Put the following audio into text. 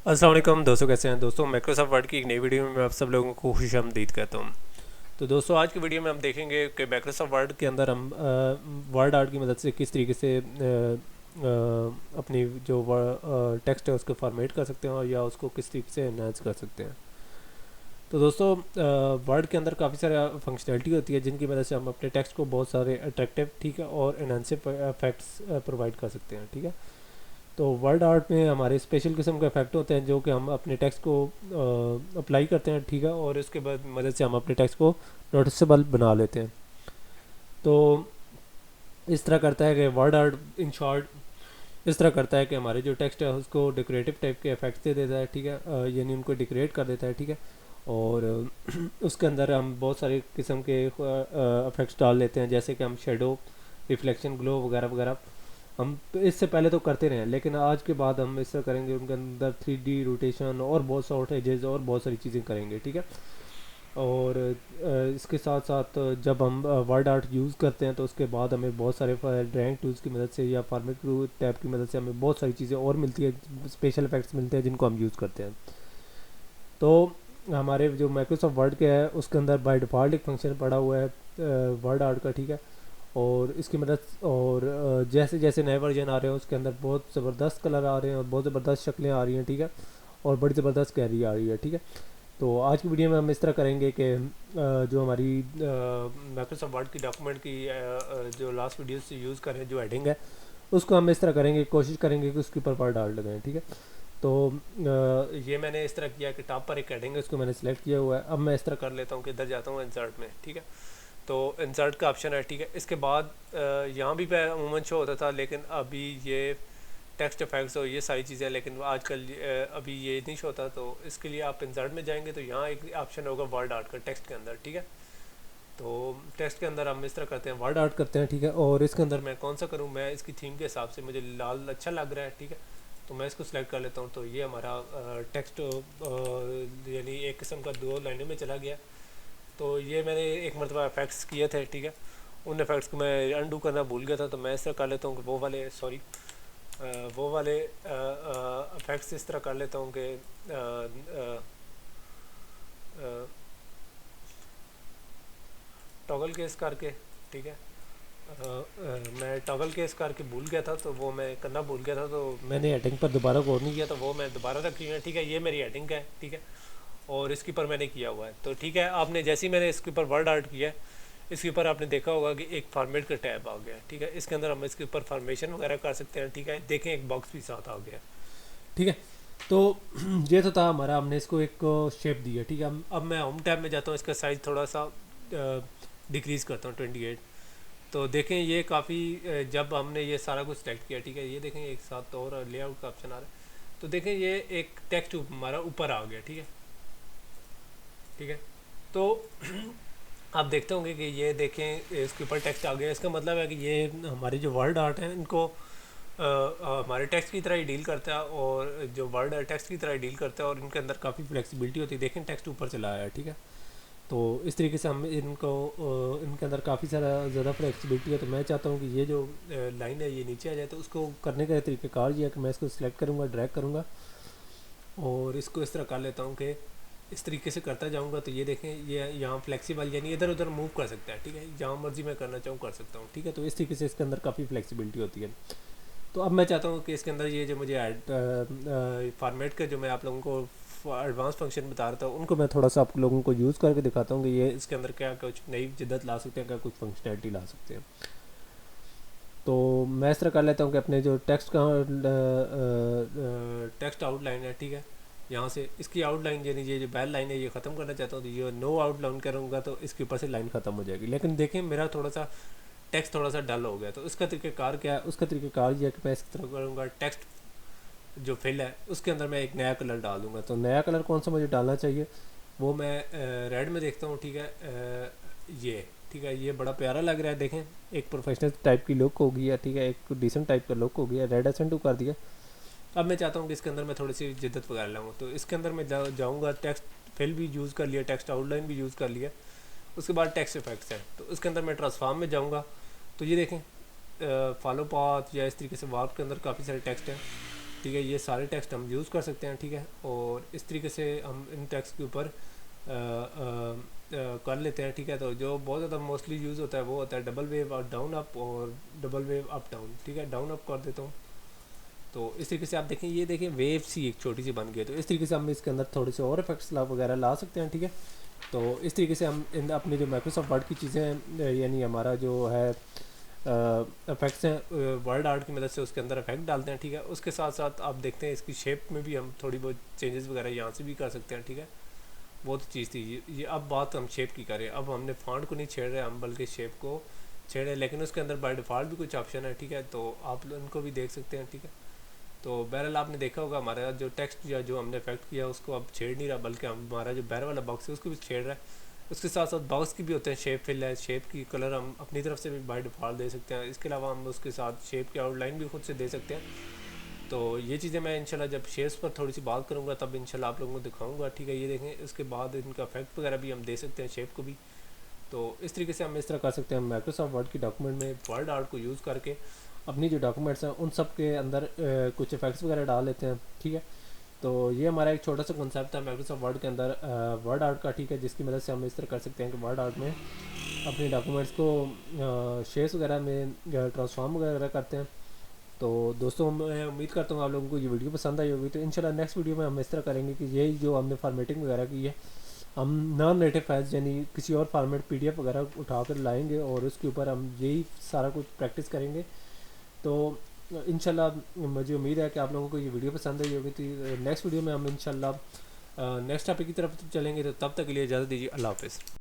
अस्सलाम वालेकुम दोस्तों, कैसे हैं दोस्तों। माइक्रोसॉफ्ट वर्ड की एक नई वीडियो में मैं आप सब लोगों को खुशामदीद कहता हूँ। तो दोस्तों, आज की वीडियो में हम देखेंगे कि माइक्रोसॉफ्ट वर्ड के अंदर हम वर्ड आर्ट की मदद से किस तरीके से अपनी जो टेक्स्ट है उसको फॉर्मेट कर सकते हैं और या उसको किस तरीके से एनहांस कर सकते हैं। तो दोस्तों, वर्ड के अंदर काफ़ी सारे फंक्शनैलिटी होती है जिनकी मदद से हम अपने टेक्स्ट को बहुत सारे अट्रैक्टिव, ठीक है, और एनहांसिव इफेक्ट्स प्रोवाइड कर सकते हैं, ठीक है। तो वर्ड आर्ट में हमारे स्पेशल किस्म के इफेक्ट होते हैं जो कि हम अपने टेक्स्ट को अप्लाई करते हैं, ठीक है, और इसके बाद मदद से हम अपने टेक्स्ट को नोटिसेबल बना लेते हैं। तो इस तरह करता है कि वर्ड आर्ट इन शॉर्ट इस तरह करता है कि हमारे जो टेक्स्ट है उसको डेकोरेटिव टाइप के इफेक्ट्स दे देता है, ठीक है, यानी उनको डेकोरेट कर देता है, ठीक है। और उसके अंदर हम बहुत सारे किस्म के इफेक्ट्स डाल लेते हैं, जैसे कि हम शेडो, रिफ्लेक्शन, ग्लो वगैरह वगैरह। हम इससे पहले तो करते रहे हैं, लेकिन आज के बाद हम इस तरह करेंगे, उनके अंदर 3D रोटेशन और बहुत शॉर्ट एजेस और बहुत सारी चीज़ें करेंगे, ठीक है। और इसके साथ साथ जब हम वर्ड आर्ट यूज़ करते हैं तो उसके बाद हमें बहुत सारे ड्राइंग टूल्स की मदद से या फार्मेट टैब की मदद से हमें बहुत सारी चीज़ें और मिलती है, स्पेशल इफेक्ट्स मिलते हैं जिनको हम यूज़ करते हैं। तो हमारे जो माइक्रोसॉफ्ट वर्ड के है उसके अंदर बाय डिफ़ॉल्ट एक फंक्शन पड़ा हुआ है वर्ड आर्ट का, ठीक है। और इसकी मदद और जैसे जैसे नए वर्जन आ रहे हैं उसके अंदर बहुत ज़बरदस्त कलर आ रहे हैं और बहुत ज़बरदस्त शक्लें आ रही हैं, ठीक है, और बड़ी ज़बरदस्त कैरी आ रही है, ठीक है। तो आज की वीडियो में हम इस तरह करेंगे कि जो हमारी माइक्रोसॉफ्ट वर्ड की डॉक्यूमेंट की जो लास्ट वीडियो से यूज़ कर रहे हैं जो हेडिंग है उसको हम इस तरह करेंगे, कोशिश करेंगे कि उसके ऊपर वर्ड डाल लगाएं, ठीक है। तो ये मैंने इस तरह किया कि टॉप पर एक हेडिंग है, उसको मैंने सेलेक्ट किया हुआ है। अब मैं इस तरह कर लेता हूँ कि इधर जाता हूँ इंसर्ट में, ठीक है। तो इंसर्ट का ऑप्शन है, ठीक है। इसके बाद यहाँ भी पे अमूमन शो होता था, लेकिन अभी ये टेक्स्ट इफेक्ट्स और ये सारी चीज़ें, लेकिन आजकल अभी ये नहीं शो होता। तो इसके लिए आप इंसर्ट में जाएंगे तो यहाँ एक ऑप्शन होगा वर्ड आर्ट का टेक्स्ट के अंदर, ठीक है। तो टेक्स्ट के अंदर हम इस तरह करते हैं, वर्ड आर्ट करते हैं, ठीक है। और इसके अंदर मैं कौन सा करूँ, मैं इसकी थीम के हिसाब से मुझे लाल अच्छा लग रहा है, ठीक है, तो मैं इसको सिलेक्ट कर लेता हूँ। तो ये हमारा टेक्स्ट यानी एक किस्म का 2 लाइनों में चला गया। तो ये मैंने एक मरतबा इफेक्ट्स किए थे, ठीक है। उन इफेक्ट्स को मैं अनडू करना भूल गया था, तो मैं इस तरह कर लेता हूँ कि वो वाले इफेक्ट्स इस तरह कर लेता हूँ कि टॉगल केस करके, ठीक है। मैं टॉगल केस करके भूल गया था, तो वो मैं करना भूल गया था, तो मैंने हेडिंग पर दोबारा गौर नहीं किया, तो वो मैं दोबारा रखी है, ठीक है। ये मेरी हेडिंग है, ठीक है, और इसके ऊपर मैंने किया हुआ है। तो ठीक है, आपने जैसे ही मैंने इसके ऊपर वर्ड आर्ट किया है, इसके ऊपर आपने देखा होगा कि एक फॉर्मेट का टैब आ गया, ठीक है। इसके अंदर हम इसके ऊपर फॉर्मेशन वगैरह कर सकते हैं, ठीक है। देखें, एक बॉक्स भी साथ आ गया, ठीक है। तो ये तो था हमारा, हमने इसको एक शेप दी है, ठीक है। अब मैं होम टैब में जाता हूँ, इसका साइज़ थोड़ा सा डिक्रीज़ करता हूँ 28। तो देखें ये काफ़ी, जब हमने ये सारा कुछ सेलेक्ट किया, ठीक है, ये देखें एक साथ और लेआउट का ऑप्शन आ रहा है। तो देखें ये एक टेक्स्ट हमारा ऊपर आ गया, ठीक है, ठीक है। तो आप देखते होंगे कि ये देखें इसके ऊपर टेक्स्ट आ गया। इसका मतलब है कि ये हमारे जो वर्ड आर्ट हैं इनको हमारे टेक्स्ट की तरह ही डील करता है, और जो वर्ड है टेक्स्ट की तरह ही डील करता है, और इनके अंदर काफ़ी फ्लेक्सिबिलिटी होती है। देखें टेक्स्ट ऊपर चला आया, ठीक है। तो इस तरीके से हम इनको इनके अंदर काफ़ी सारा ज़्यादा फ्लेक्सिबिलिटी है। तो मैं चाहता हूँ कि ये जो लाइन है ये नीचे आ जाए। तो उसको करने का तरीक़ाकार ये है कि मैं इसको सिलेक्ट करूँगा, ड्रैग करूँगा और इसको इस तरह कर लेता हूँ कि इस तरीके से करता जाऊँगा। तो ये देखें ये यहाँ फ्लेक्सिबल यानी इधर उधर मूव कर सकता है, ठीक है, जहाँ मर्जी मैं करना चाहूँ कर सकता हूँ, ठीक है। तो इस तरीके से इसके अंदर काफ़ी फ्लेक्सिबिलिटी होती है। तो अब मैं चाहता हूँ कि इसके अंदर ये जो मुझे फॉर्मेट का जो मैं आप लोगों को एडवांस फंक्शन बता रहा था उनको मैं थोड़ा सा आप लोगों को यूज़ करके दिखाता हूँ कि ये इसके अंदर क्या कुछ नई जिद्दत ला सकते हैं, क्या कुछ फंक्शनैलिटी ला सकते हैं। तो मैं इस तरह कर लेता हूँ कि अपने जो टेक्स्ट आउटलाइन है, ठीक है, यहाँ से इसकी आउटलाइन यानी ये जो बैल लाइन है ये ख़त्म करना चाहता हूँ। तो ये नो आउटलाइन करूँगा तो इसके ऊपर से लाइन ख़त्म हो जाएगी। लेकिन देखें मेरा थोड़ा सा टेक्स्ट थोड़ा सा डल हो गया। तो उसका तरीक़ाकार क्या है, उसका तरीक़ाकार ये है कि मैं इस तरह करूँगा, टेक्स्ट जो फिल है उसके अंदर मैं एक नया कलर डाल दूँगा। तो नया कलर कौन सा मुझे डालना चाहिए, वो मैं रेड में देखता हूँ, ठीक है। ये ठीक है, ये बड़ा प्यारा लग रहा है। देखें एक प्रोफेशनल टाइप की लुक हो गई है, ठीक है, एक डिसेंट टाइप का लुक हो गया। रेड एसेंट कर दिया। अब मैं चाहता हूँ कि इसके अंदर मैं थोड़ी सी जिद्दत वगैरह लाऊँ। तो इसके अंदर मैं जाऊँगा, टेक्स्ट फिल भी यूज़ कर लिया, टेक्स्ट आउटलाइन भी यूज़ कर लिया। उसके बाद टेक्स्ट इफेक्ट्स है, तो इसके अंदर मैं ट्रांसफॉर्म में जाऊँगा। तो ये देखें फॉलो पाथ या इस तरीके से वार्प के अंदर काफ़ी सारे टेक्स्ट हैं। ठीक है, ये सारे टेक्स्ट हम यूज़ कर सकते हैं, ठीक है। और इस तरीके से हम इन टेक्स्ट के ऊपर कर लेते हैं, ठीक है। तो जो बहुत ज़्यादा मोस्टली यूज़ होता है वो होता है डबल वेव और डाउन अप और डबल वेव अप डाउन, ठीक है। डाउन अप कर देता हूँ, तो इस तरीके से आप देखें, ये देखें वेव सी एक छोटी सी बन गई है। तो इस तरीके से हम इसके अंदर थोड़े से और इफेक्ट्स वगैरह ला सकते हैं, ठीक है। तो इस तरीके से हम इन अपनी जो माइक्रोसॉफ्ट वर्ड की चीज़ें हैं, यानी हमारा जो है इफेक्ट्स हैं वर्ड आर्ट की मदद से उसके अंदर इफेक्ट डालते हैं, ठीक है। उसके साथ साथ आप देखते हैं इसकी शेप में भी हम थोड़ी बहुत चेंजेस वगैरह यहाँ से भी कर सकते हैं, ठीक है। वो तो चीज़ थी ये अब बात हम शेप की करें। अब हमने फॉन्ट को नहीं छेड़ रहे हम, बल्कि शेप को छेड़ रहे हैं, लेकिन उसके अंदर बाय डिफ़ॉल्ट भी कुछ ऑप्शन है, ठीक है। तो आप उनको भी देख सकते हैं, ठीक है। तो बहरहाल आपने देखा होगा हमारा जो टेक्स्ट या जो हमने इफेक्ट किया उसको अब छेड़ नहीं रहा, बल्कि हमारा जो बैर वाला बॉक्स है उसको भी छेड़ रहा है। उसके साथ साथ बॉक्स की भी होते हैं शेप फिल है, शेप की कलर हम अपनी तरफ से भी बाय डिफ़ॉल्ट दे सकते हैं। इसके अलावा हम उसके साथ शेप की आउटलाइन भी खुद से दे सकते हैं। तो ये चीज़ें मैं इंशाल्लाह जब शेप्स पर थोड़ी सी बात करूँगा तब इंशाल्लाह आप लोगों को दिखाऊंगा, ठीक है। ये देखें, इसके बाद इनका इफेक्ट वगैरह भी हम दे सकते हैं, शेप को भी। तो इस तरीके से हम इस तरह कर सकते हैं माइक्रोसॉफ्ट वर्ड की डॉक्यूमेंट में वर्ड आर्ट को यूज़ करके अपनी जो डॉक्यूमेंट्स हैं उन सब के अंदर कुछ इफेक्ट्स वगैरह डाल लेते हैं, ठीक है। तो ये हमारा एक छोटा सा कॉन्सेप्ट था माइक्रोसॉफ्ट वर्ड के अंदर वर्ड आर्ट का, ठीक है, जिसकी मदद से हम इस तरह कर सकते हैं कि वर्ड आर्ट में अपने डॉक्यूमेंट्स को शेप्स वगैरह में ट्रांसफॉर्म वगैरह करते हैं। तो दोस्तों मैं उम्मीद करता हूँ आप लोगों को ये वीडियो पसंद आई होगी। तो इंशाल्लाह नेक्स्ट वीडियो में हम इस तरह करेंगे कि यही जो हमने फॉर्मेटिंग वगैरह की है हम नॉन नेटिव फाइल्स यानी किसी और फॉर्मेट पीडीएफ वगैरह उठा कर लाएंगे और उसके ऊपर हम यही सारा कुछ प्रैक्टिस करेंगे। तो इंशाल्लाह मुझे उम्मीद है कि आप लोगों को ये वीडियो पसंद आई होगी। तो नेक्स्ट वीडियो में हम इंशाल्लाह नेक्स्ट टॉपिक की तरफ चलेंगे। तो तब तक के लिए इजाज़त दीजिए, अल्लाह हाफ़िज़।